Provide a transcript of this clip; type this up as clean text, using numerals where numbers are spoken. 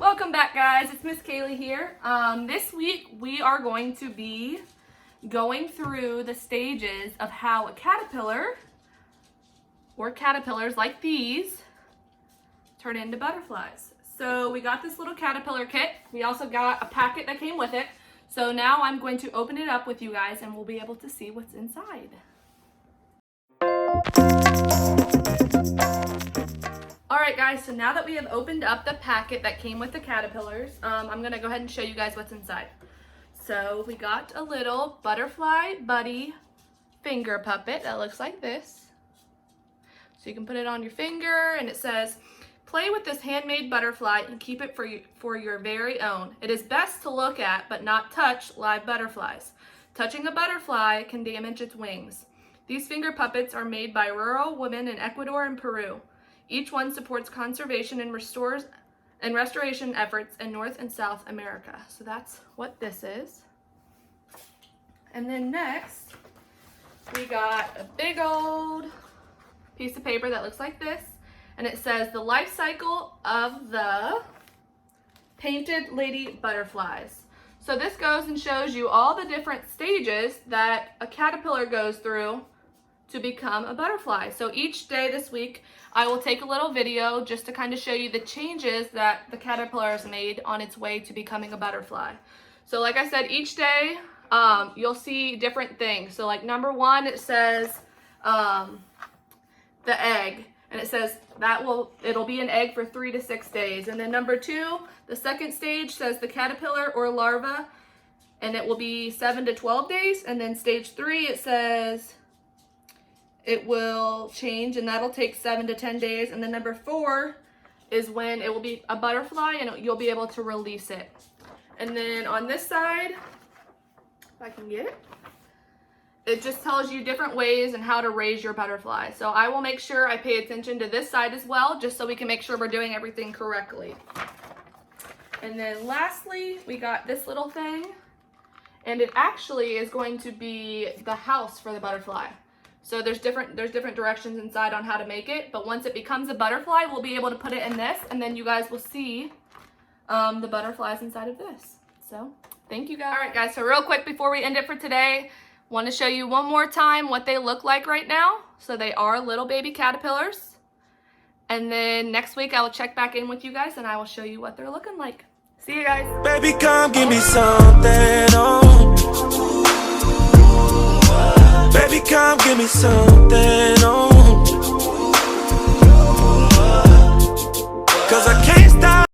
Welcome back, guys. It's Miss Caley here. This week we are going to be going through the stages of how a caterpillar or caterpillars like these turn into butterflies. So we got this little caterpillar kit. We also got a packet that came with it. So now I'm going to open it up with you guys and we'll be able to see what's inside. Alright guys, so now that we have opened up the packet that came with the caterpillars, I'm going to go ahead and show you guys what's inside. So we got a little butterfly buddy finger puppet that looks like this. So you can put it on your finger and it says, "Play with this handmade butterfly and keep it for your very own. It is best to look at but not touch live butterflies. Touching a butterfly can damage its wings. These finger puppets are made by rural women in Ecuador and Peru. Each one supports conservation and restoration efforts in North and South America." So that's what this is. And then next, we got a big old piece of paper that looks like this. And it says, "The life cycle of the painted lady butterflies." So this goes and shows you all the different stages that a caterpillar goes through to become a butterfly. So each day this week, I will take a little video just to kind of show you the changes that the caterpillar has made on its way to becoming a butterfly. So like I said, each day you'll see different things. So like number one, it says the egg, and it says it'll be an egg for 3 to 6 days. And then number two, the second stage says the caterpillar or larva, and it will be 7 to 12 days. And then stage 3, it says it will change, and that'll take 7 to 10 days. And then number 4 is when it will be a butterfly and you'll be able to release it. And then on this side, if I can get it, it just tells you different ways and how to raise your butterfly. So I will make sure I pay attention to this side as well, just so we can make sure we're doing everything correctly. And then lastly, we got this little thing, and it actually is going to be the house for the butterfly. So there's different directions inside on how to make it, but once it becomes a butterfly, we'll be able to put it in this, and then you guys will see the butterflies inside of this. So thank you guys. All right guys, so real quick before we end it for today, want to show you one more time what they look like right now. So they are little baby caterpillars. And then next week I will check back in with you guys and I will show you what they're looking like. See you guys. Baby, come give me something, oh. Baby, come give me something.